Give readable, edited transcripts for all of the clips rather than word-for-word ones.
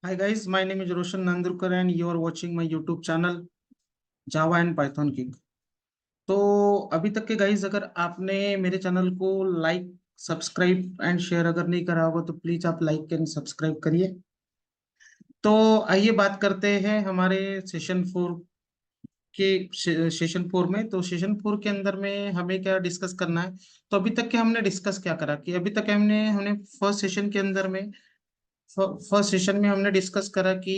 Hi guys, my name is Roshan Nandurkar and you are watching my YouTube channel Java and Python Geek। तो अभी तक के guys अगर आपने मेरे चैनल को लाइक सब्सक्राइब एंड शेयर अगर नहीं करा होगा तो प्लीज आप लाइक एंड सब्सक्राइब करिए। तो आइए बात करते हैं हमारे सेशन 4 के सेशन 4 में। तो सेशन 4 के अंदर में हमें क्या डिस्कस करना है। तो अभी तक के हमने डिस्कस क्या करा कि अभी तक हमने हमने फर्स्ट सेशन के अंदर में फर्स्ट सेशन में हमने डिस्कस करा कि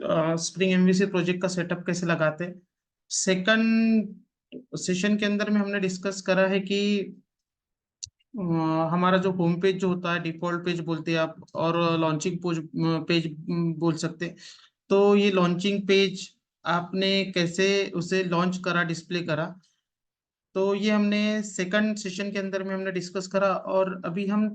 स्प्रिंग एमवीसी प्रोजेक्ट का सेटअप कैसे लगाते हैं। सेकंड सेशन के अंदर में हमने डिस्कस करा है कि अ, हमारा जो होम पेज जो होता है डिफॉल्ट पेज बोलते हैं आप, और लॉन्चिंग पेज बोल सकते हैं। तो ये लॉन्चिंग पेज आपने कैसे उसे लॉन्च करा, डिस्प्ले करा। तो ये हमने सेकंड सेशन के अंदर में हमने डिस्कस करा। और अभी हम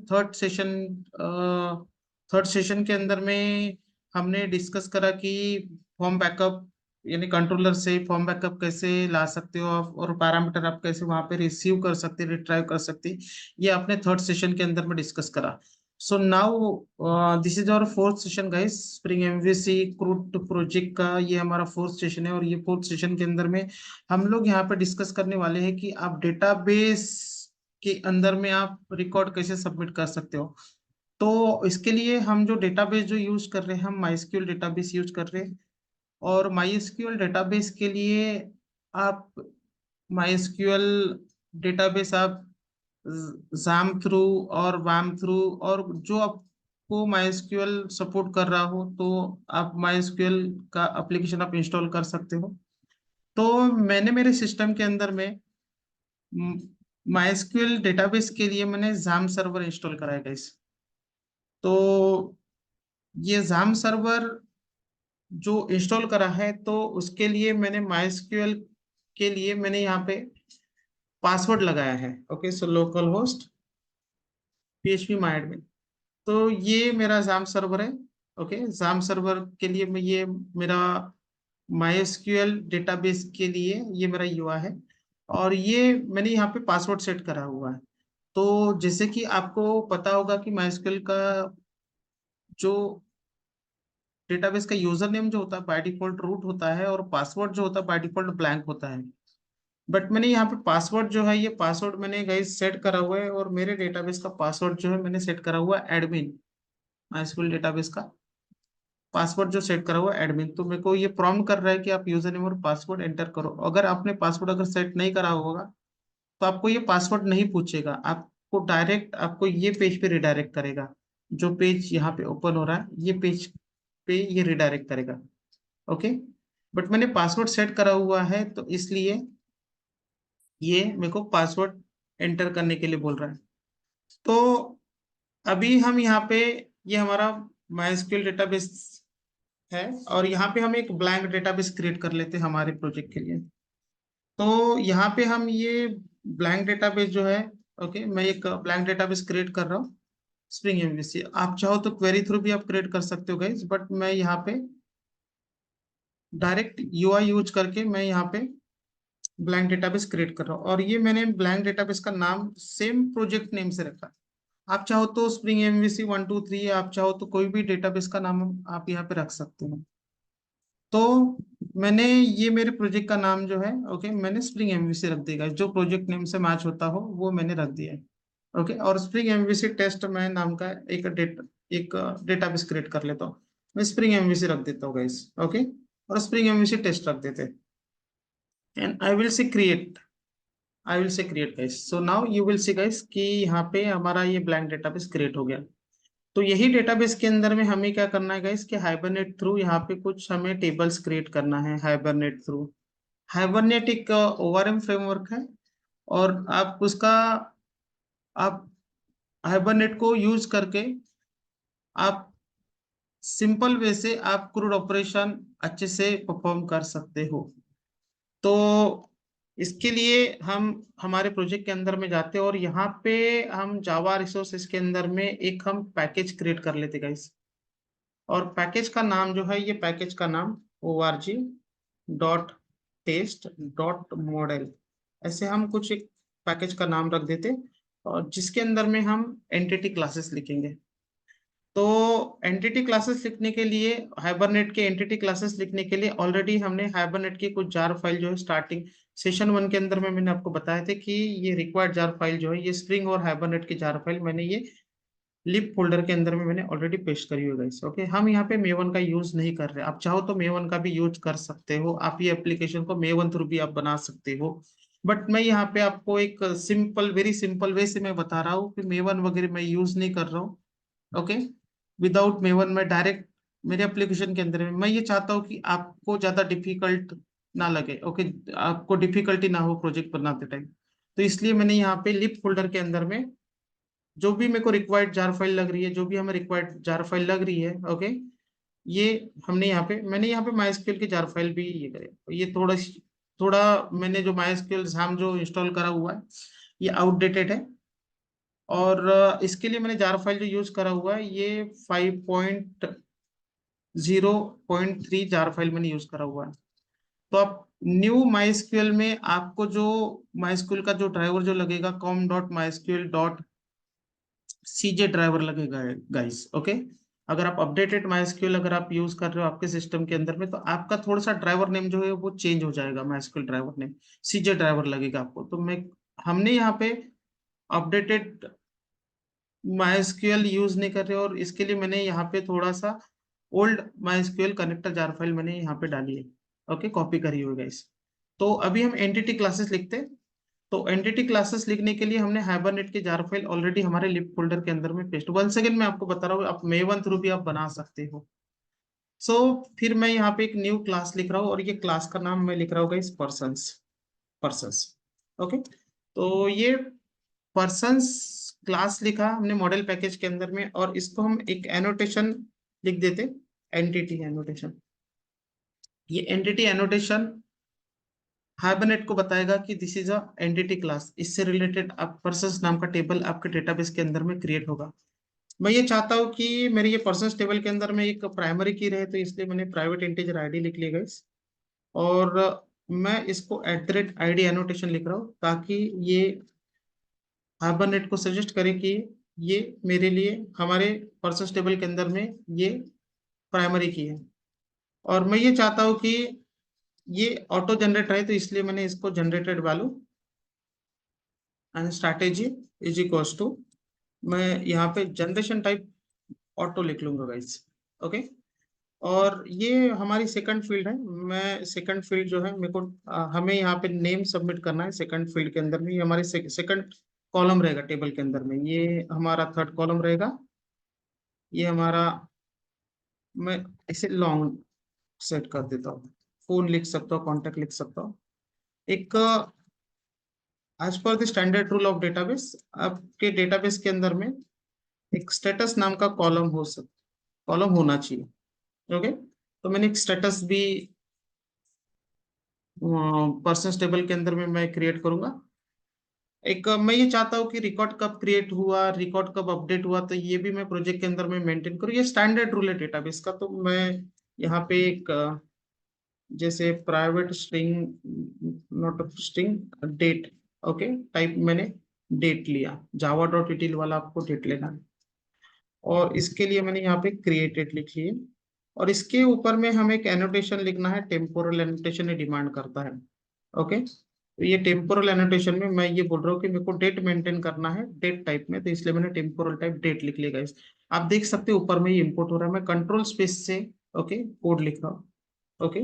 थर्ड सेशन के अंदर में हमने डिस्कस करा कि फॉर्म बैकअप यानी कंट्रोलर से फॉर्म बैकअप कैसे ला सकते हो आप, और पैरामीटर आप कैसे वहां पे रिसीव कर सकते, रिट्राइव कर सकते। ये आपने थर्ड सेशन के अंदर में डिस्कस करा। So now this is our fourth session guys, spring MVC crud project का ये हमारा फोर्थ सेशन है। और ये फोर्थ सेशन के अंदर में हम लोग यहाँ पे डिस्कस करने वाले हैं कि आप डेटाबेस के अंदर में आप रिकॉर्ड कैसे सबमिट कर सकते हो। तो इसके लिए हम जो डेटाबेस जो यूज कर रहे हैं, हम माइस्क्यूल डेटाबेस यूज कर रहे हैं। और माइस्क्यूल डेटाबेस के लिए आप माइस्क्यूल डेटाबेस आप जाम थ्रू और वाम थ्रू, और जो आपको माइस्क्यूल सपोर्ट कर रहा हो तो आप माइस्क्यूल का एप्लीकेशन आप इंस्टॉल कर सकते हो। तो मैंने मेरे सिस्टम के अंदर में माइस्क्यूल डेटाबेस के लिए मैंने जाम सर्वर इंस्टॉल कराया गाइस। तो ये जाम सर्वर जो इंस्टॉल करा है तो उसके लिए मैंने माइस्क्यूएल के लिए मैंने यहाँ पे पासवर्ड लगाया है। Okay, so local host php my admin. तो ये मेरा जाम सर्वर है। ओके, जाम सर्वर के लिए मैं ये मेरा माइस्क्यूएल डेटाबेस के लिए ये मेरा यूआई है। और ये मैंने यहाँ पे पासवर्ड सेट करा हुआ है। तो जैसे कि आपको पता होगा कि माइस्क्यूएल का जो डेटाबेस का यूजर नेम जो होता है बाय डिफॉल्ट रूट होता है, और पासवर्ड जो होता है बाय डिफॉल्ट ब्लैंक होता है। बट मैंने यहाँ पे पासवर्ड जो है, ये पासवर्ड मैंने गाइस सेट करा हुआ है, और मेरे डेटाबेस का पासवर्ड जो है मैंने सेट करा हुआ है एडमिन। माइस्क्यूल डेटाबेस का पासवर्ड जो सेट करा हुआ है एडमिन। तो मेरे को ये प्रॉम्प्ट कर रहा है कि आप यूजर नेम और पासवर्ड एंटर करो। अगर आपने पासवर्ड अगर सेट नहीं करा होगा तो आपको ये पासवर्ड नहीं पूछेगा, आपको डायरेक्ट आपको ये पेज पे रिडायरेक्ट करेगा। जो पेज यहाँ पे ओपन हो रहा है ये पेज पे ये रिडायरेक्ट करेगा। ओके, बट मैंने पासवर्ड सेट करा हुआ है तो इसलिए ये मेरे को पासवर्ड एंटर करने के लिए बोल रहा है। तो अभी हम यहाँ पे ये हमारा माइस्क्यूएल डेटाबेस है, और यहाँ पे हम एक ब्लैंक डेटाबेस क्रिएट कर लेते हैं हमारे प्रोजेक्ट के लिए। तो यहाँ पे हम ये ब्लैंक डेटाबेस जो है, ओके, मैं एक ब्लैंक डेटाबेस क्रिएट कर रहा हूँ स्प्रिंग एमवीसी। आप चाहो तो क्वेरी थ्रू भी आप क्रिएट कर सकते हो गाइस, बट मैं यहाँ पे डायरेक्ट यूआई यूज करके मैं यहाँ पे ब्लैंक डेटाबेस क्रिएट कर रहा हूँ। और ये मैंने ब्लैंक डेटाबेस का नाम सेम प्रोजेक्ट नेम से रखा है। आप चाहो तो स्प्रिंग एमवीसी 1 2 3, आप चाहो तो कोई भी डेटाबेस का नाम आप यहाँ पे रख सकते हो। तो मैंने ये मेरे प्रोजेक्ट का नाम जो है, ओके, मैंने स्प्रिंग एमवीसी रख दिया। जो प्रोजेक्ट नेम से मैच होता हो वो मैंने रख दिया है। ओके, और स्प्रिंग एमवीसी टेस्ट मैं नाम का एक डेटाबेस क्रिएट कर लेता हूँ। मैं स्प्रिंग एमवीसी रख देता हूँ गाइस। ओके, और स्प्रिंग एमवीसी टेस्ट रख देते हैं। एंड आई विल से create guys. So now you will see guys कि यहाँ पे हमारा ये ब्लैंक डेटाबेस क्रिएट हो गया। तो यही डेटाबेस के अंदर में हमें क्या करना है गाइस कि हाइबरनेट थ्रू यहाँ पे कुछ हमें टेबल्स क्रिएट करना है हाइबरनेट थ्रू। हाइबरनेट एक ओआरएम फ्रेमवर्क है, और आप हाइबरनेट को यूज करके आप सिंपल वे से आप क्रूड ऑपरेशन अच्छे से परफॉर्म कर सकते हो। तो इसके लिए हम हमारे प्रोजेक्ट के अंदर में जाते हैं, और यहाँ पे हम जावा रिसोर्सेज के अंदर में एक हम पैकेज क्रिएट कर लेते गाइस। और पैकेज का नाम जो है, ये पैकेज का नाम org.test.model, ऐसे हम कुछ एक पैकेज का नाम रख देते। और जिसके अंदर में हम एंटिटी क्लासेस लिखेंगे। तो एंटिटी क्लासेस लिखने के लिए, हाइबरनेट के एंटिटी क्लासेस लिखने के लिए ऑलरेडी हमने हाइबरनेट की कुछ जार फाइल जो है स्टार्टिंग सेशन 1 के अंदर में मैंने आपको बताया था कि ये रिक्वायर्ड जार फाइल जो है, ये स्प्रिंग और हाइबरनेट की जार फाइल मैंने ये लिप फोल्डर के अंदर में मैंने ऑलरेडी पेस्ट करी हुई गाइस। ओके, हम यहाँ पे मेवन का यूज नहीं कर रहे। आप चाहो तो मेवन का भी यूज कर सकते हो, आप ये एप्लीकेशन को मेवन थ्रू भी आप बना सकते हो, बट मैं यहाँ पे आपको एक सिंपल, वेरी सिंपल वे से मैं बता रहा हूँ कि मेवन वगैरह मैं यूज नहीं कर रहा हूँ। ओके, विदाउट मेवन में डायरेक्ट मेरे एप्लीकेशन के अंदर में मैं ये चाहता हूँ कि आपको ज्यादा डिफिकल्ट ना लगे। ओके, आपको डिफिकल्टी ना हो प्रोजेक्ट बनाते टाइम, तो इसलिए मैंने यहाँ पे लिप फोल्डर के अंदर में जो भी मेरे को रिक्वायर्ड जार फाइल लग रही है, जो भी हमें रिक्वायर्ड जार फाइल लग रही है, ओके, ये हमने यहाँ पे, मैंने यहाँ पे माइस्क्यूएल की जार फाइल भी ये करे। ये थोड़ा थोड़ा मैंने जो माइस्क्यूएल जाम जो इंस्टॉल करा हुआ है ये आउटडेटेड है, और इसके लिए मैंने जार फाइल जो यूज करा हुआ है ये 5.0.3 जार फाइल मैंने यूज करा हुआ है। तो आप न्यू माइस्क्यूएल में आपको जो माइस्क्यूएल का जो ड्राइवर जो लगेगा com.mysql.cj ड्राइवर लगेगा गाइस। ओके, अगर आप अपडेटेड माइस्क्यूएल अगर आप यूज कर रहे हो आपके सिस्टम के अंदर में, तो आपका थोड़ा सा ड्राइवर नेम जो है वो चेंज हो जाएगा, माइस्क्यूएल ड्राइवर नेम सीजे ड्राइवर लगेगा आपको। तो मैं, हमने यहाँ पे अपडेटेड माइस्क्यूएल यूज नहीं कर रहे, और इसके लिए मैंने यहाँ पे थोड़ा सा old MySQL connector jar file मैंने यहाँ पे डाली है। ओके, कॉपी करी हुई गाइस। तो अभी हम एंटिटी क्लासेस लिखते हैं। तो एंटिटी क्लासेस लिखने के लिए हमने हाइबरनेट की जार फाइल ऑलरेडी हमारे लिप फोल्डर के अंदर में पेस्ट, 1 सेकंड में आपको बता रहा हूँ, आप मेवन थ्रू भी आप बना सकते हो। सो फिर मैं यहाँ पे एक न्यू क्लास लिख रहा हूँ, और ये क्लास का नाम मैं लिख रहा हूँ गाइस पर्सन्स। Persons, okay. तो ये पर्सन्स क्लास लिखा हमने मॉडल पैकेज के अंदर में, और इसको हम एक एनोटेशन लिख देते, एंटिटी एनोटेशन। ये एंटिटी एनोटेशन हाइबरनेट को बताएगा कि this is a entity class, इससे रिलेटेड आप पर्सन्स नाम का टेबल आपके डेटाबेस के अंदर में क्रिएट होगा। मैं ये चाहता हूँ कि मेरे ये पर्सन्स टेबल के अंदर में एक प्राइमरी की रहे, तो इसलिए मैंने प्राइवेट इंटीजर आईडी लिख लिया गाइस, और मैं इसको @id एनोटेशन लिख रहा हूँ, ताकि ये हाइबरनेट को सजेस्ट करे कि ये मेरे लिए हमारे पर्सन्स टेबल के अंदर में ये प्राइमरी की है। और मैं ये चाहता हूँ कि ये ऑटो जनरेट रहे, तो इसलिए मैंने इसको generated value and strategy is equals to, मैं यहाँ पे जनरेशन टाइप ऑटो लिख लूंगा गाइस। ओके, और ये हमारी सेकंड फील्ड है। मैं सेकंड फील्ड जो है मेरे को हमें यहाँ पे नेम सबमिट करना है सेकंड फील्ड के अंदर में। ये हमारे सेकंड कॉलम रहेगा टेबल के अंदर में, ये हमारा थर्ड कॉलम रहेगा। ये हमारा, मैं इसे लॉन्ग सेट कर देता हूँ, फोन लिख सकता हूँ, कॉन्टेक्ट लिख सकता हूँ। एक as per the standard rule of database, आपके डेटाबेस के अंदर में एक स्टेटस नाम का कॉलम होना चाहिए। ओके, तो मैंने एक स्टेटस भी पर्सन टेबल के अंदर में मैं क्रिएट करूंगा। एक मैं ये चाहता हूँ कि रिकॉर्ड कब क्रिएट हुआ, रिकॉर्ड कब अपडेट हुआ, तो ये भी मैं प्रोजेक्ट के अंदर में मेंटेन करूँ। ये स्टैंडर्ड रूल है डेटाबेस का। तो मैं यहाँ पे एक जैसे private string, not string, date, okay, type मैंने डेट लिया, java.util वाला आपको डेट लेना है, और इसके लिए मैंने यहाँ पे क्रिएटेड लिख लिए, और इसके ऊपर में हमें एक एनोटेशन लिखना है, टेम्पोरल एनोटेशन ये डिमांड करता है। ओके, तो ये टेम्पोरल एनोटेशन में मैं ये बोल रहा हूँ कि मेरे को डेट मेंटेन करना है डेट टाइप में, तो इसलिए मैंने टेम्पोरल टाइप डेट लिख लिया गाइस। आप देख सकते हो ऊपर में ये इंपोर्ट हो रहा है, मैं कंट्रोल स्पेस से ओके कोड लिख रहा हूँ। ओके,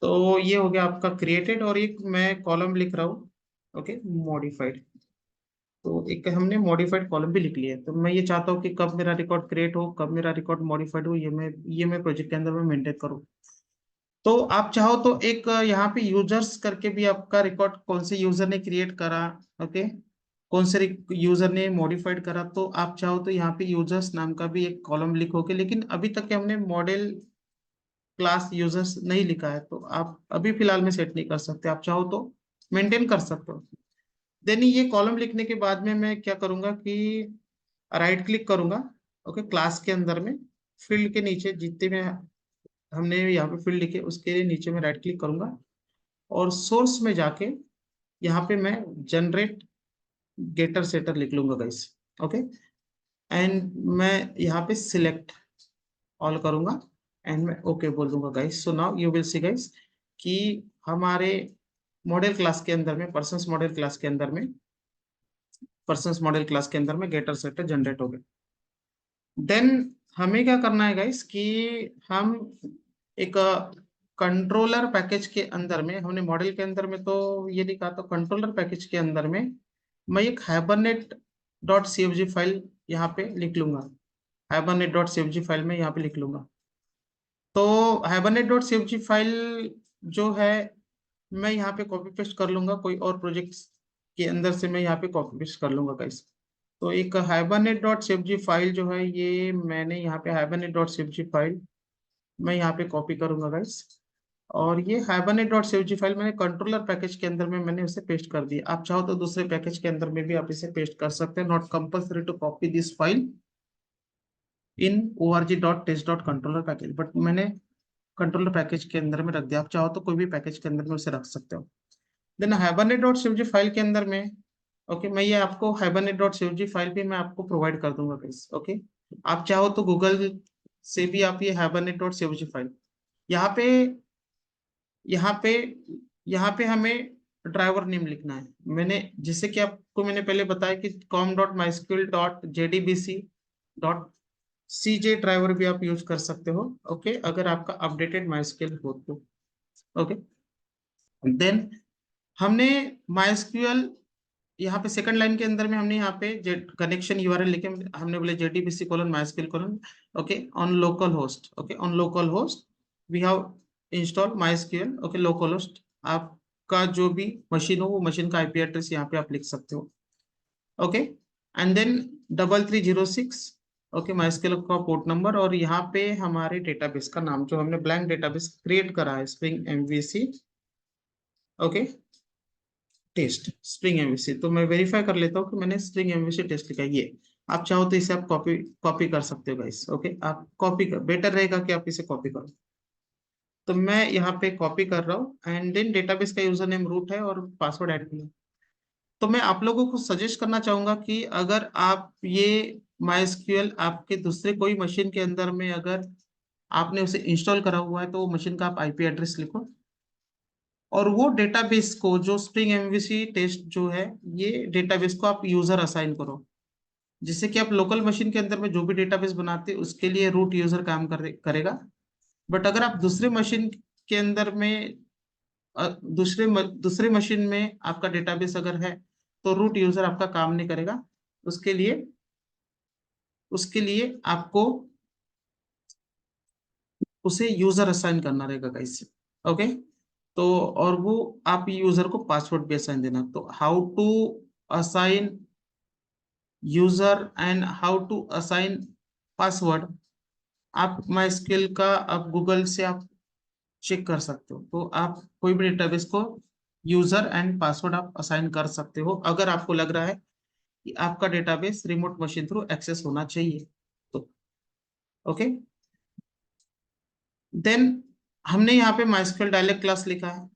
तो ये हो गया आपका क्रिएटेड, और एक मैं कॉलम लिख रहा हूँ, ओके, मॉडिफाइड। तो एक हमने मॉडिफाइड कॉलम भी लिख लिया है। तो मैं ये चाहता हूँ कि कब मेरा रिकॉर्ड क्रिएट हो, कब मेरा रिकॉर्ड मॉडिफाइड हो, ये मैं प्रोजेक्ट के अंदर में मेंटेन करूँ। तो आप चाहो तो एक यहाँ पे यूजर्स करके भी आपका रिकॉर्ड कौन से यूजर ने क्रिएट करा, ओके, कौन से यूजर ने मॉडिफाइड करा, तो आप चाहो तो यहाँ पे यूजर्स नाम का भी एक कॉलम लिखोगे। लेकिन अभी तक के हमने मॉडल क्लास यूजर्स नहीं लिखा है, तो आप अभी फिलहाल में सेट नहीं कर सकते। आप चाहो तो मेंटेन कर सकते हो। देन ये कॉलम लिखने के बाद में मैं क्या करूंगा कि राइट क्लिक करूंगा, ओके, क्लास के अंदर में फील्ड के नीचे जितने में हमने यहाँ पे फील्ड लिखे उसके नीचे में राइट क्लिक करूंगा, और सोर्स में जाके यहाँ पे मैं जनरेट गेटर सेटर लिख लूंगा गाइस। ओके, एंड मैं यहाँ पे सिलेक्ट ऑल करूंगा एंड मैं ओके बोल दूंगा guys. So now you will see guys कि हमारे मॉडल क्लास के अंदर में पर्सन्स मॉडल क्लास के अंदर में गेटर सेटर जनरेट हो गए। देन हमें क्या करना है गाइस कि हम एक कंट्रोलर पैकेज के अंदर में, हमने मॉडल के अंदर में तो ये लिखा, तो कंट्रोलर पैकेज के अंदर में मैं एक हाइबरनेट डॉट सीएफजी फाइल यहाँ पे लिख लूंगा। हाइबरनेट डॉट सीएफजी फाइल में यहाँ पे लिख लूंगा। तो हाइबरनेट डॉट सीएफजी फाइल जो है मैं यहाँ पे कॉपी पेस्ट कर लूंगा, कोई और प्रोजेक्ट के अंदर से मैं यहाँ पे कॉपी पेस्ट कर लूंगा गाइस। तो एक हाइबरनेट डॉट सीएफजी फाइल जो है ये मैंने यहाँ पे हाइबरनेट डॉट सीएफजी फाइल मैं यहाँ पे कॉपी करूंगा गाइस। और ये हाइबरनेट डॉट सीएफजी फाइल मैंने कंट्रोलर पैकेज के अंदर में मैंने उसे पेस्ट कर दिया। आप चाहो तो दूसरे पैकेज के अंदर में भी आप इसे पेस्ट कर सकते हैं। Not compulsory to copy this file in org.test.controller package, but मैंने कंट्रोलर पैकेज के अंदर में रख दिया। आप चाहो तो कोई भी पैकेज के अंदर में उसे रख सकते हो। Then hibernate dot CFG file के अंदर में ओके मैं ये आपको हाइबरनेट डॉट सीएफजी फाइल भी मैं आपको प्रोवाइड कर दूंगा गाइस। ओके आप चाहो तो गूगल से भी आप ये हाइबरनेट डॉट सीएफजी फाइल यहाँ पे यहाँ पे यहाँ पे हमें ड्राइवर नेम लिखना है। मैंने जैसे कि आपको मैंने पहले बताया कि com.mysql.jdbc.cj ड्राइवर भी आप यूज कर सकते हो। ओके अगर आपका अपडेटेड माइस्क्यूएल हो तो। ओके देन हमने माइस्क्यूएल यहाँ पे सेकंड लाइन के अंदर में हमने यहाँ पे कनेक्शन यूआरएल लिखे, हमने बोले JDBC colon MySQL colon okay on local host. Okay on local host we have install MySQL. Okay local host आपका जो भी मशीन हो वो मशीन का आईपी एड्रेस यहाँ पे आप लिख सकते हो। Okay and then 3306 okay MySQL का पोर्ट नंबर, और यहाँ पे हमारे डेटाबेस का नाम जो हमने ब्लैंक डेटाबेस क्रिएट करा है spring MVC okay test spring MVC. तो मैं वेरीफाई कर लेता हूँ कि मैंने स्प्रिंग एमवीसी टेस्ट लिखा है ये। आप चाहो तो इसे आप कॉपी कॉपी कर सकते हो गाइस। ओके आप कॉपी कर, बेटर रहेगा कि आप इसे कॉपी करो। तो मैं यहाँ पे कॉपी कर रहा हूँ एंड देन डेटाबेस का यूजर नेम रूट है और पासवर्ड ऐड किया। तो मैं आप लोगों को सजेस्ट करना चाहूंगा कि अगर आप ये माइस्क्यूएल आपके दूसरे कोई मशीन के अंदर में अगर आपने उसे इंस्टॉल करा हुआ है तो वो मशीन का आप आईपी एड्रेस लिखो, और वो डेटाबेस को जो स्प्रिंग एमवीसी टेस्ट जो है ये डेटाबेस को आप यूजर असाइन करो, जिससे कि आप लोकल मशीन के अंदर में जो भी डेटाबेस बनाते हैं उसके लिए रूट यूजर काम करेगा। बट अगर आप दूसरे मशीन के अंदर में दूसरे मशीन में आपका डेटाबेस अगर है तो रूट यूजर आपका काम नहीं करेगा। उसके लिए उसके लिए आपको उसे यूजर असाइन करना रहेगा गाइस। ओके तो और वो आप यूजर को पासवर्ड भी असाइन देना। तो how to assign user and how to assign password आप माई स्किल का आप गूगल से आप चेक कर सकते हो। तो आप कोई भी डेटाबेस को यूजर एंड पासवर्ड आप असाइन कर सकते हो अगर आपको लग रहा है कि आपका database remote machine through access होना चाहिए तो। ओके देन हमने यहाँ पे माइस्क्यूएल डायलेक्ट क्लास लिखा है।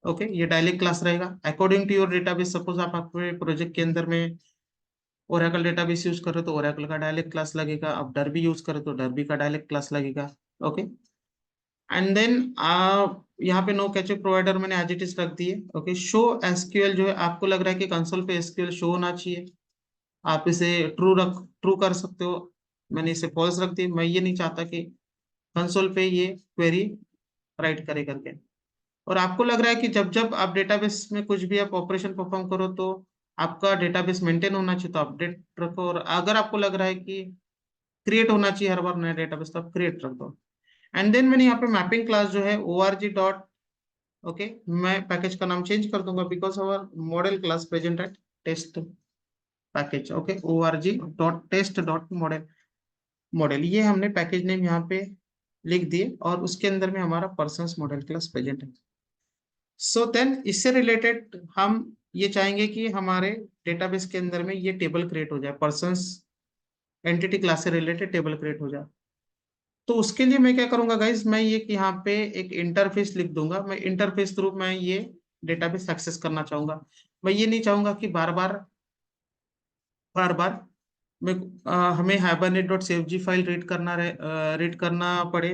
ओके ये डायलेक्ट क्लास रहेगा according to your database. Suppose आप अपने प्रोजेक्ट के अंदर में ओरेकल डेटाबेस यूज करो तो ओरेकल का डायलेक्ट क्लास लगेगा, आप डरबी यूज करो तो डरबी का डायलेक्ट क्लास लगेगा। ओके एंड देन यहाँ पे नो कैचे प्रोवाइडर मैंने एज इट इज रख दिए। ओके शो एसक्यूएल जो है आपको लग रहा है कि कंसोल पे एसक्यूएल शो होना चाहिए, आप इसे ट्रू कर सकते हो। मैंने इसे फॉल्स रख दी, मैं ये नहीं चाहता कि कंसोल पे ये क्वेरी राइट करे करके। और आपको लग रहा है कि जब जब आप डेटाबेस में कुछ भी आप ऑपरेशन परफॉर्म करो तो आपका डेटाबेस मेंटेन होना चाहिए तो अपडेट रखो, और अगर आपको लग रहा है कि क्रिएट होना चाहिए हर बार नया डेटाबेस तो आप क्रिएट रख दो। एंड देन मैंने यहाँ पे मैपिंग क्लास जो है org डॉट ओके मैं पैकेज का नाम चेंज कर दूंगा because our model class present at test package. Okay org.test.model model ये हमने पैकेज नेम यहाँ पे लिख दिए और उसके अंदर में हमारा पर्सन्स मॉडल क्लास प्रेजेंट है। सो देन इससे रिलेटेड हम ये चाहेंगे कि हमारे डेटाबेस के अंदर में ये टेबल क्रिएट हो जाए, पर्सन्स एंटिटी क्लास से रिलेटेड टेबल क्रिएट हो जाए। तो उसके लिए मैं क्या करूंगा गाइज, मैं ये कि यहाँ पे एक इंटरफेस लिख दूंगा। मैं इंटरफेस थ्रू मैं ये डेटाबेस एक्सेस करना चाहूंगा। मैं ये नहीं चाहूंगा कि बार बार हमें hibernate.cfg फाइल रीड करना पड़े,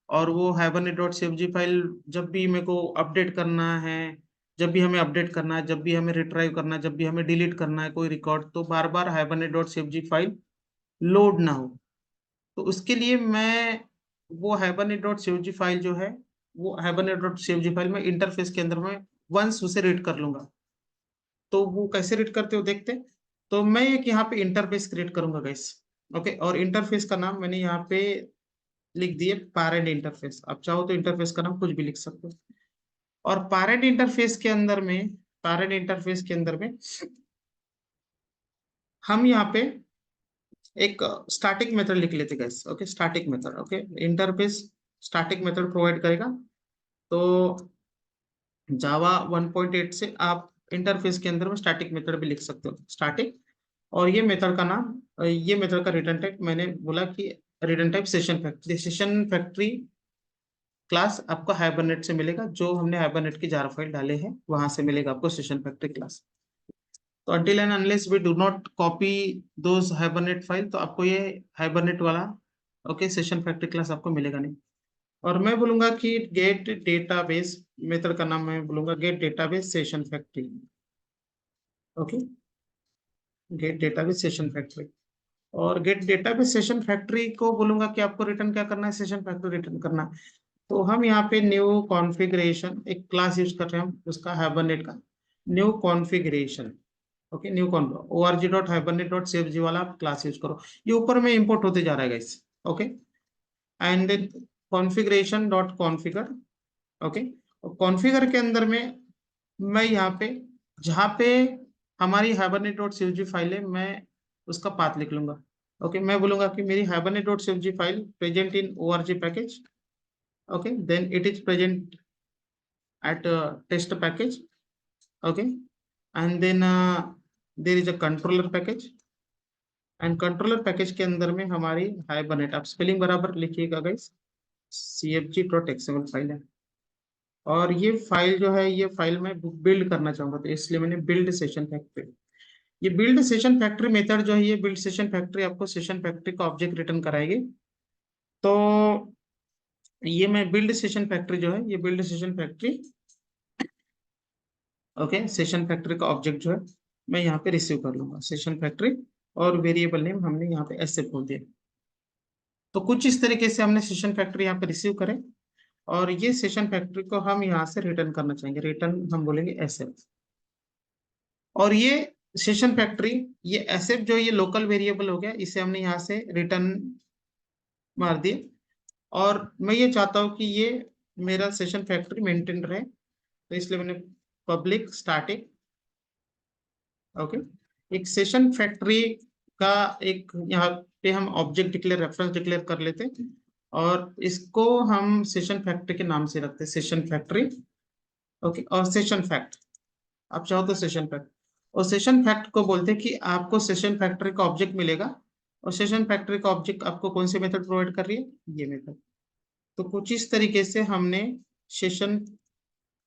और वो hibernate.cfg फाइल जब भी मेरे को अपडेट करना है, जब भी हमें अपडेट करना है, जब भी हमें रिट्राइव करना है, जब भी हमें डिलीट करना है कोई रिकॉर्ड, तो बार बार hibernate.cfg फाइल लोड ना हो। तो उसके लिए मैं वो hibernate.cfg फाइल जो है, वो hibernate.cfg फाइल में इंटरफेस के अंदर में वंस उसे रीड कर लूंगा। तो वो कैसे रीड करते हो देखते हैं। तो मैं एक यहाँ पे इंटरफेस क्रिएट करूंगा गाइस। ओके, और इंटरफेस का नाम मैंने यहाँ पे लिख दिए पैरेंट इंटरफेस। आप चाहो तो इंटरफेस का नाम कुछ भी लिख सकते हो। और पैरेंट इंटरफेस के अंदर में हम यहाँ पे एक स्टैटिक मेथड लिख लेते guys. Okay, static method. Okay, interface static method provide करेगा। तो जावा 1.8 से आप इंटरफेस के अंदर में स्टैटिक मेथड भी लिख सकते हो, स्टैटिक। और ये मेथड का नाम, ये मेथड का रिटर्न टाइप मैंने बोला कि return type session factory class आपको हाइबरनेट से मिलेगा। जो हमने हाइबरनेट की जार फाइल डाले हैं वहां से मिलेगा आपको सेशन फैक्ट्री क्लास। तो until and unless we do not copy those hibernate file, तो आपको ये हाइबरनेट वाला ओके सेशन फैक्ट्री क्लास आपको मिलेगा नहीं। और मैं बोलूंगा कि गेट डेटाबेस मेथड का नाम मैं बोलूंगा get database session factory. Okay, get database session factory. और गेट डेटाबेस सेशन फैक्ट्री को बोलूंगा कि आपको रिटर्न क्या करना है, सेशन फैक्ट्री रिटर्न करना है। तो हम यहाँ पे न्यू कॉन्फ़िगरेशन एक क्लास यूज कर रहे हैं हम उसका हाइबरनेट का new configuration. Okay, new con org.hibernate.cfg वाला आप क्लास यूज करो। ये ऊपर में इंपोर्ट होते जा रहा है guys. Okay, and configuration dot configure. Okay, configure के अंदर में मैं यहाँ पे जहाँ पे हमारी hibernate.cfg फाइल है, मैं उसका पाथ लिख लूंगा। ओके, मैं बोलूंगा कि मेरी hibernate.cfg file present in org package. Okay, then it is present at test package. Okay, and then there is a controller package. And controller package के अंदर में हमारी हाइबरनेट, आप स्पेलिंग बराबर लिखिएगा गाइस, cfg.xml फाइल है। और ये फाइल जो है, ये फाइल मैं बिल्ड करना चाहूंगा, तो इसलिए मैंने बिल्ड सेशन फैक्ट्री। ये बिल्ड सेशन फैक्ट्री मेथड जो है, ये बिल्ड सेशन फैक्ट्री आपको सेशन फैक्ट्री का ऑब्जेक्ट रिटर्न कराएगी। तो ये मैं बिल्ड सेशन फैक्ट्री जो है, ये build session factory okay session factory का ऑब्जेक्ट जो है मैं यहाँ पे रिसीव कर लूंगा सेशन फैक्ट्री। और वेरिएबल नेम हमने यहाँ पे ऐसे बोल दिया। तो कुछ इस तरीके से हमने सेशन फैक्ट्री यहाँ पे रिसीव करें, और ये सेशन फैक्ट्री को हम यहाँ से रिटर्न करना चाहेंगे। रिटर्न हम बोलेंगे एसएफ। और ये सेशन फैक्ट्री, ये एसएफ जो ये लोकल वेरिएबल हो गया, इसे हमने यहाँ से रिटर्न मार दिया। और मैं ये चाहता हूँ कि ये मेरा सेशन फैक्ट्री मेंटेन रहे, तो इसलिए मैंने पब्लिक स्टैटिक ओके एक सेशन फैक्ट्री का एक यहाँ पे हम ऑब्जेक्ट डिक्लेयर रेफरेंस डिक्लेयर कर लेते हैं, और इसको हम सेशन फैक्ट्री के नाम से रखते हैं, सेशन फैक्ट्री। ओके, और सेशन फैक्ट, आप चाहो तो सेशन फैक्ट। और सेशन फैक्ट को बोलते हैं कि आपको सेशन फैक्ट्री का ऑब्जेक्ट मिलेगा, और सेशन फैक्ट्री का ऑब्जेक्ट आपको कौन सी मेथड प्रोवाइड कर रही है, ये मेथड। तो कुछ इस तरीके से हमने सेशन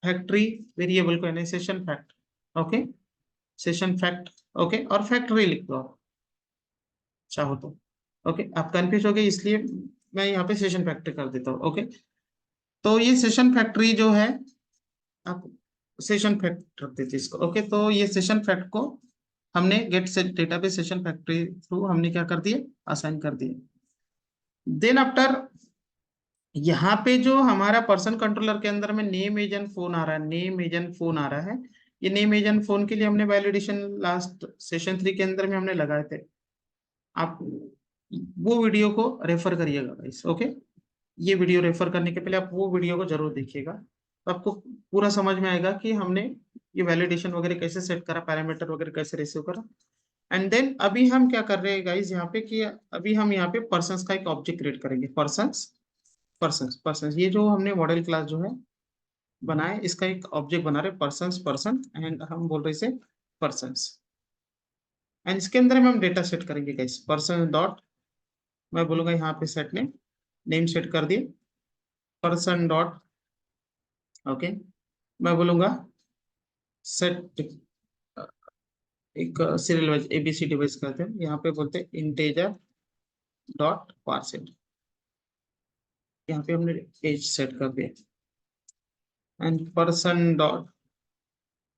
फैक्ट्री वेरिएबल को यानी session fact okay session fact okay और फैक्ट्री लिख दो आप चाहो तो। ओके, आप कंफ्यूज हो गए इसलिए मैं यहाँ पे सेशन फैक्ट्री कर देता हूँ। ओके, तो ये सेशन फैक्ट्री जो है, आप सेशन फैक्ट रख देते इसको। ओके, तो ये सेशन फैक्ट को हमने गेट से डेटाबेस सेशन फैक्ट्री थ्रू हमने क्या कर दिया, असाइन कर दिया। देन आफ्टर यहाँ पे जो हमारा पर्सन कंट्रोलर के अंदर में नेम एजेंट फोन आ रहा है, नेम एजेंट फोन आ रहा है। ये नेम एजेंट फोन के लिए हमने वैलिडेशन लास्ट सेशन 3 के अंदर में हमने लगाए थे। आप वो वीडियो को रेफर करिएगा गाइस। ओके, ये वीडियो रेफर करने के पहले आप वो वीडियो को जरूर देखिएगा, तो आपको पूरा समझ में आएगा कि हमने ये वैलिडेशन वगैरह कैसे सेट करा, पैरामीटर वगैरह कैसे रिसीव करा। एंड देन अभी हम क्या कर रहे हैं गाइस यहाँ पे कि अभी हम यहाँ पे पर्सन्स का एक ऑब्जेक्ट क्रिएट करेंगे। पर्सन्स पर्सन्स पर्सन्स ये जो हमने मॉडल क्लास जो है बनाए, इसका एक ऑब्जेक्ट बना रहे पर्सन्स पर्सन, एंड हम बोल रहे इसे पर्सन्स। एंड इसके अंदर में हम डेटा सेट करेंगे गाइस, पर्सन डॉट, मैं बोलूंगा यहाँ पे सेट नेम सेट कर दिए पर्सन डॉट। ओके, मैं बोलूंगा सेट एक सीरियल वाइज एबीसी डिवाइस करते हैं, यहाँ पे बोलते हैं इंटेजर डॉट पार्सेंट। यहाँ पे हमने एज सेट कर दिया एंड पर्सन डॉट,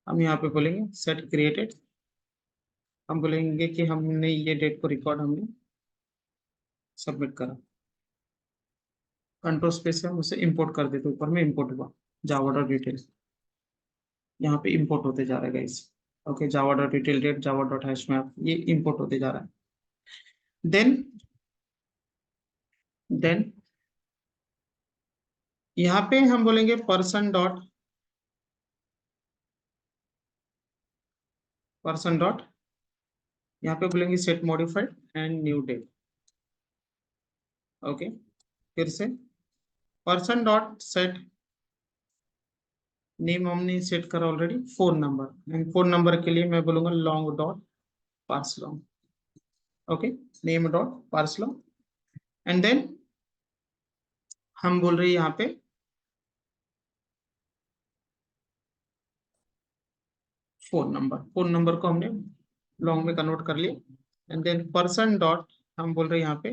हम यहाँ पे बोलेंगे सेट क्रिएटेड। हम बोलेंगे कि हमने ये डेट को रिकॉर्ड हमने सबमिट करा। कंट्रोल स्पेस से हम उसे इंपोर्ट कर देते, ऊपर में इंपोर्ट हुआ जावा डॉट डिटेल, यहाँ पे इंपोर्ट होते जा रहा है guys. Okay, Java dot detail date, Java dot hash map, ये इंपोर्ट होते जा रहा है। देन यहाँ पे हम बोलेंगे पर्सन डॉट यहाँ पे बोलेंगे set modified and new date. Okay, फिर से पर्सन डॉट सेट नेम हमने सेट करा already, phone number, and phone number के लिए मैं बोलूंगा long dot parse long. Okay, name dot parse long and then हम बोल रहे हैं यहाँ पे फोन नंबर को हमने लॉन्ग में कन्वर्ट कर लिया एंड देन पर्सन डॉट हम बोल रहे हैं यहाँ पे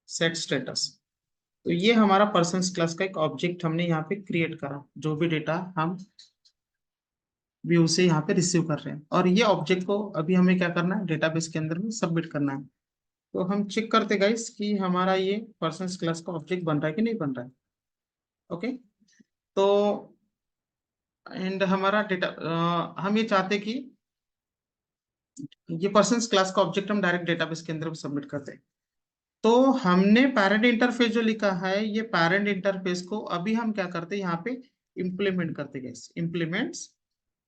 सेट स्टेटस। तो ये हमारा पर्सन्स क्लास का एक ऑब्जेक्ट हमने यहाँ पे क्रिएट करा, जो भी डेटा हम व्यू से यहाँ पे रिसीव कर रहे हैं, और ये ऑब्जेक्ट को अभी हमें क्या करना है, डेटाबेस के अंदर में सबमिट करना है। तो हम चेक करते गाइस कि हमारा ये पर्सन्स क्लास का ऑब्जेक्ट बन रहा है कि नहीं बन रहा है। ओके, तो एंड हमारा डेटा हम ये चाहते कि ये पर्सन्स क्लास का ऑब्जेक्ट हम डायरेक्ट डेटाबेस के अंदर सबमिट करते हैं। तो हमने पैरेंट इंटरफेस जो लिखा है, ये पैरेंट इंटरफेस को अभी हम क्या करते हैं, यहाँ पे इम्प्लीमेंट करते हैं।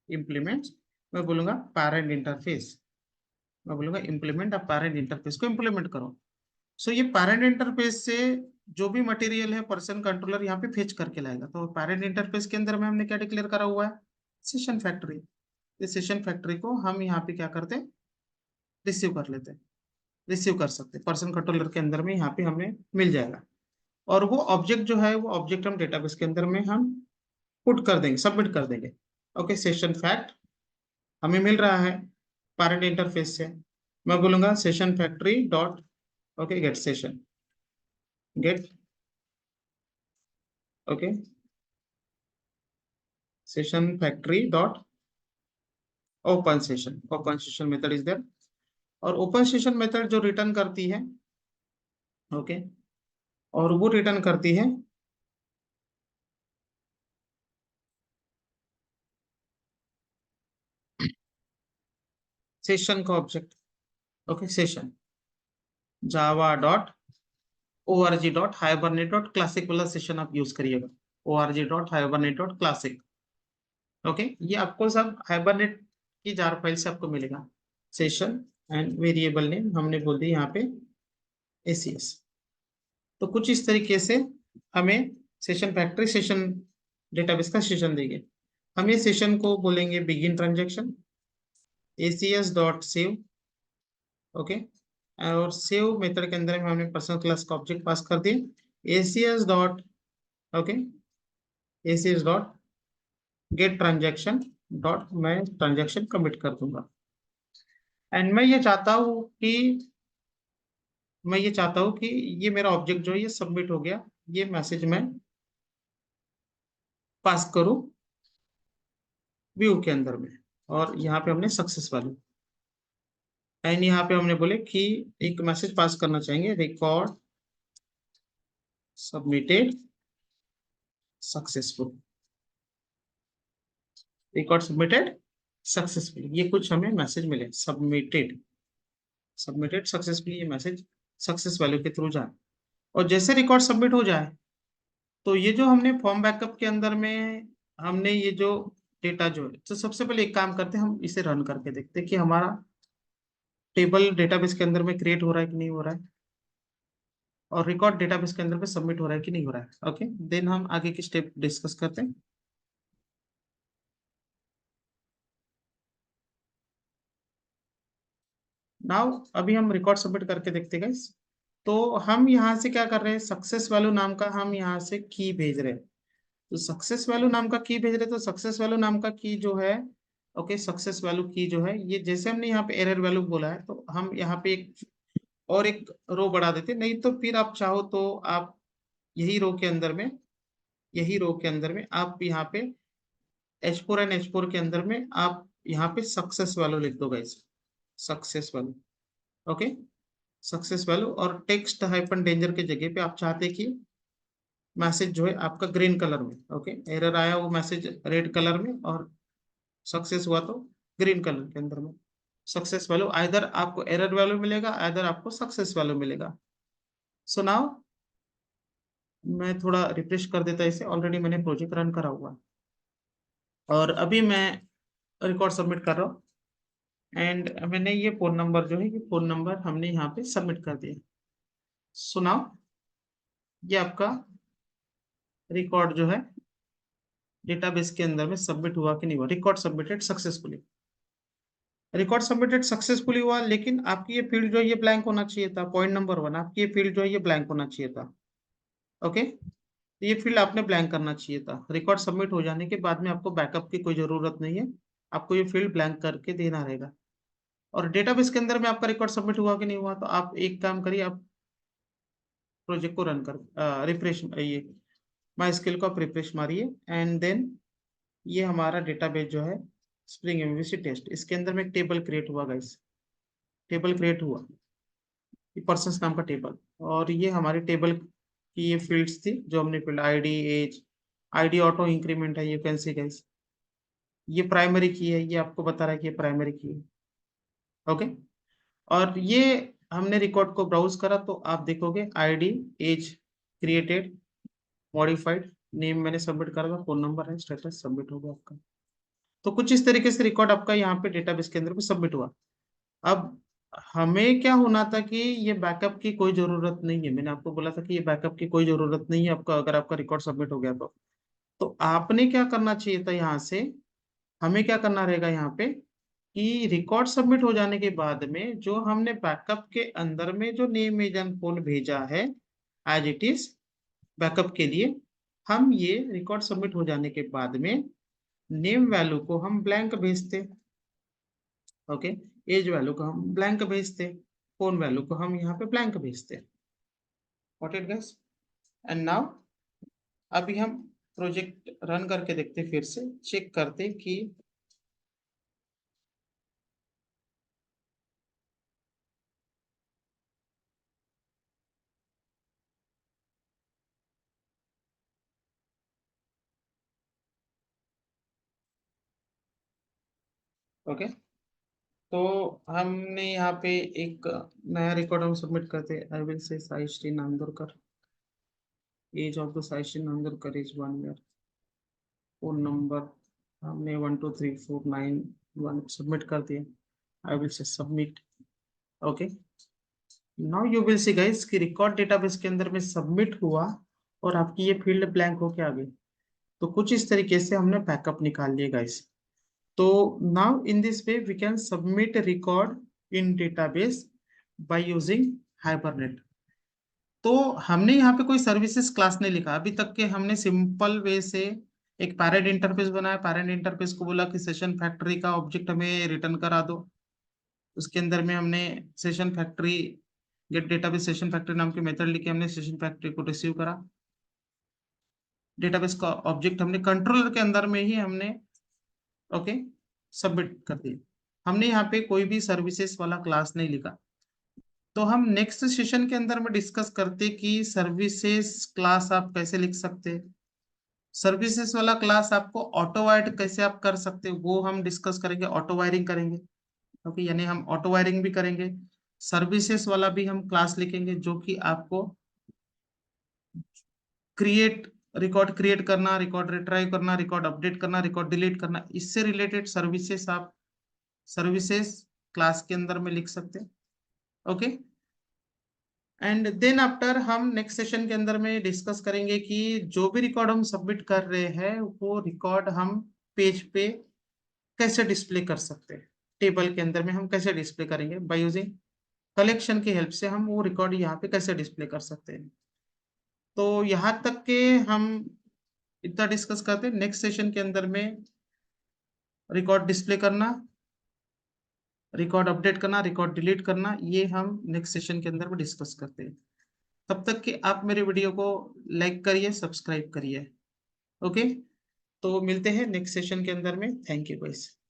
इम्प्लीमेंट्स मैं बोलूंगा पैरेंट इंटरफेस, मैं बोलूंगा इम्प्लीमेंट, आप पैरेंट इंटरफेस को इम्प्लीमेंट करो। सो ये पैरेंट इंटरफेस से जो भी मटेरियल है पर्सन कंट्रोलर यहाँ पे फेच करके लाएगा। तो पैरेंट इंटरफेस के अंदर में हमने क्या डिक्लेयर करा हुआ है, सेशन फैक्ट्री। इस सेशन फैक्ट्री को हम यहाँ पे क्या करते हैं, रिसीव कर लेते हैं, रिसीव कर सकते हैं पर्सन कंट्रोलर के अंदर में, यहाँ पे हमें मिल जाएगा। और वो ऑब्जेक्ट जो है, वो ऑब्जेक्ट हम डेटाबेस के अंदर में हम पुट कर देंगे, सबमिट कर देंगे। ओके, सेशन फैक्ट हमें मिल रहा है पैरेंट इंटरफेस से। मैं बोलूंगा session factory dot, okay, get session, get, okay, session factory dot open session method is there. और ओपन सेशन मेथड जो रिटर्न करती है, ओके, और वो रिटर्न करती है सेशन का object. Okay, session Java dot org.hibernate.classic वाला सेशन आप यूज करिएगा, org.hibernate.classic। ओके, ये आपको सब हाइबरनेट की जार फाइल से आपको मिलेगा। सेशन एंड वेरिएबल नेम हमने बोल दी यहाँ पे ACS। तो कुछ इस तरीके से हमें सेशन फैक्ट्री सेशन डेटाबेस का सेशन देंगे। हम ये सेशन को बोलेंगे begin transaction ACS dot save. Okay, और सेव मेथड के अंदर में हमने पर्सनल क्लास का ऑब्जेक्ट पास कर दिए ACS dot, okay, ACS dot gate transaction dot, मैं ट्रांजेक्शन कमिट कर दूंगा। एंड मैं ये चाहता हूँ कि ये मेरा ऑब्जेक्ट जो है ये सबमिट हो गया, ये मैसेज मैं पास करूँ व्यू के अंदर में। और यहाँ पे हमने सक्सेस वाली, एंड यहाँ पे हमने बोले कि एक मैसेज पास करना चाहेंगे, record submitted successful, record submitted successful, ये कुछ हमें मैसेज मिले, सबमिटेड सक्सेसफुली, ये मैसेज सक्सेस वैल्यू के थ्रू जाए। और जैसे रिकॉर्ड सबमिट हो जाए, तो ये जो हमने फॉर्म बैकअप के अंदर में हमने ये जो डेटा जो है, तो सबसे पहले एक काम करते हैं, हम इसे रन करके देखते हैं कि हमारा टेबल डेटाबेस के अंदर में क्रिएट हो रहा है कि नहीं हो रहा है, और रिकॉर्ड डेटाबेस के अंदर में सबमिट हो रहा है कि नहीं हो रहा है। ओके, देन हम आगे की स्टेप डिस्कस करते हैं। नाउ अभी हम रिकॉर्ड सबमिट करके देखते हैं गाइस। तो हम यहाँ से क्या कर रहे हैं, सक्सेस वैल्यू नाम का हम यहाँ से की भेज रहे हैं। तो सक्सेस वैल्यू नाम का की भेज रहे हैं, तो सक्सेस वैल्यू नाम का की जो है ओके, सक्सेस वैल्यू की जो है ये, जैसे हमने यहाँ पे एरर वैल्यू बोला है तो हम यहाँ पे एक रो बढ़ा देते, नहीं तो फिर आप चाहो तो आप यही रो के अंदर में, आप यहाँ पे H4 एंड H4 के अंदर में आप यहाँ पे सक्सेस वैल्यू लिख दो guys, success value. Okay, success value, और टेक्स्ट हाइपन डेंजर के जगह पे आप चाहते कि मैसेज जो है आपका ग्रीन कलर में, ओके, एरर आया वो मैसेज रेड कलर में और सक्सेस हुआ तो ग्रीन कलर के अंदर में। सक्सेस वैल्यू आइदर आपको एरर वैल्यू मिलेगा, आइदर आपको सक्सेस वैल्यू मिलेगा। सो नाउ मैं थोड़ा रिफ्रेश कर देता इसे, ऑलरेडी मैंने प्रोजेक्ट रन करा हुआ है और अभी मैं रिकॉर्ड सबमिट कर रहा हूँ। एंड मैंने ये फोन नंबर जो है, ये फोन नंबर हमने यहाँ पे सबमिट कर दिया। सो नाउ ये आपका रिकॉर्ड जो है डेटाबेस के अंदर में सबमिट हुआ कि नहीं हुआ, record submitted successfully. Record submitted successfully हुआ, लेकिन आपकी ये फील्ड जो है ये ब्लैंक होना चाहिए था। पॉइंट नंबर 1, आपकी ये फील्ड जो है ये ब्लैंक होना चाहिए था। ओके, तो ये फील्ड आपने ब्लैंक करना चाहिए था। रिकॉर्ड सबमिट हो जाने के बाद में आपको बैकअप की कोई जरूरत नहीं है, आपको ये फील्ड ब्लैंक करके देना रहेगा। और डेटाबेस के अंदर में आपका रिकॉर्ड सबमिट हुआ कि नहीं हुआ, तो आप एक काम करिए, आप प्रोजेक्ट को रन कर रिफ्रेश, ये माई स्किल को आप रिफ्रेश मारिए एंड देन ये हमारा डेटाबेस जो है स्प्रिंग एमवीसी टेस्ट, इसके अंदर में एक टेबल क्रिएट हुआ गाइस, टेबल क्रिएट हुआ, ये पर्सन्स नाम का टेबल। और ये हमारी टेबल की ये फील्ड्स थी जो हमने field ID, as, ID auto increment है, यू कैन सी गाइस, ये प्राइमरी की है, ये आपको बता रहा है कि ये प्राइमरी की है। ओके, और ये हमने रिकॉर्ड को ब्राउज करा तो आप देखोगे ID, as created, modified, name मैंने सबमिट करा था, फोन नंबर है, स्टेटस सबमिट हो गया आपका। तो कुछ इस तरीके से रिकॉर्ड आपका यहाँ पे डेटाबेस के अंदर भी सबमिट हुआ। अब हमें क्या होना था कि ये बैकअप की कोई जरूरत नहीं है, मैंने आपको बोला था कि ये बैकअप की कोई जरूरत नहीं है आपका, अगर आपका रिकॉर्ड सबमिट हो गया तो आपने क्या करना चाहिए था, यहाँ से हमें क्या करना रहेगा यहाँ पे कि रिकॉर्ड सबमिट हो जाने के बाद में जो हमने बैकअप के अंदर में जो नेम इमेज एंड फोन भेजा है एज इट इज बैकअप के लिए, हम ये रिकॉर्ड सबमिट हो जाने के बाद में नेम वैल्यू को हम ब्लैंक भेजते, ओके, एज वैल्यू को हम ब्लैंक भेजते, फोन वैल्यू को हम यहाँ पे ब्लैंक भेजते। What it guys, and now अभी हम प्रोजेक्ट रन करके देखते, फिर से चेक करते कि ओके, तो हमने यहाँ पे एक नया रिकॉर्ड हम सबमिट करते, I will say Sai Shri Nandurkar, as of the Sai Shri Nandurkar is 1 year, phone number हमने 123491 सबमिट कर दिया, I will say submit. Okay, now you will see guys कि रिकॉर्ड डेटाबेस के अंदर में सबमिट हुआ और आपकी ये फील्ड ब्लैंक होके आ गई। तो कुछ इस तरीके से हमने बैकअप निकाल लिए गाइस। तो now in this way we can submit record in database by using hibernate. तो हमने यहाँ पे कोई सर्विसेज क्लास नहीं लिखा अभी तक के, हमने सिंपल वे से एक पैरेंट इंटरफेस बनाया, पैरेंट इंटरफेस को बोला कि सेशन फैक्ट्री का ऑब्जेक्ट हमें रिटर्न करा दो। उसके अंदर में हमने session factory, get database session factory नाम की मेथड लिखे, हमने सेशन फैक्ट्री को रिसीव करा, डेटाबेस का ऑब्जेक्ट हमने कंट्रोलर के अंदर में ही हमने ओके सबमिट कर दिया। हमने यहाँ पे कोई भी सर्विसेज वाला क्लास नहीं लिखा। तो हम नेक्स्ट सेशन के अंदर में डिस्कस करते कि सर्विसेज क्लास आप कैसे लिख सकते हैं, सर्विसेज वाला क्लास आपको ऑटो वायर्ड कैसे आप कर सकते हैं, वो हम डिस्कस करेंगे, ऑटो वायरिंग करेंगे। ओके, यानी हम ऑटो वायरिंग भी करेंगे, सर्विसेज वाला भी हम क्लास लिखेंगे जो कि आपको क्रिएट, रिकॉर्ड क्रिएट करना, रिकॉर्ड रिट्राइव करना, रिकॉर्ड अपडेट करना, रिकॉर्ड डिलीट करना, इससे रिलेटेड सर्विसेज आप सर्विसेज क्लास के अंदर में लिख सकते हैं। ओके, एंड देन आफ्टर हम नेक्स्ट सेशन के अंदर में डिस्कस करेंगे कि जो भी रिकॉर्ड हम सबमिट कर रहे हैं वो रिकॉर्ड हम पेज पे कैसे डिस्प्ले कर सकते हैं, टेबल के अंदर में हम कैसे डिस्प्ले करेंगे, बाय यूजिंग कलेक्शन की हेल्प से हम वो रिकॉर्ड यहाँ पे कैसे डिस्प्ले कर सकते हैं। तो यहाँ तक के हम इतना डिस्कस करते हैं, नेक्स्ट सेशन के अंदर में रिकॉर्ड डिस्प्ले करना, रिकॉर्ड अपडेट करना, रिकॉर्ड डिलीट करना, ये हम नेक्स्ट सेशन के अंदर में डिस्कस करते हैं। तब तक कि आप मेरे वीडियो को लाइक करिए, सब्सक्राइब करिए। ओके, तो मिलते हैं नेक्स्ट सेशन के अंदर में। Thank you guys.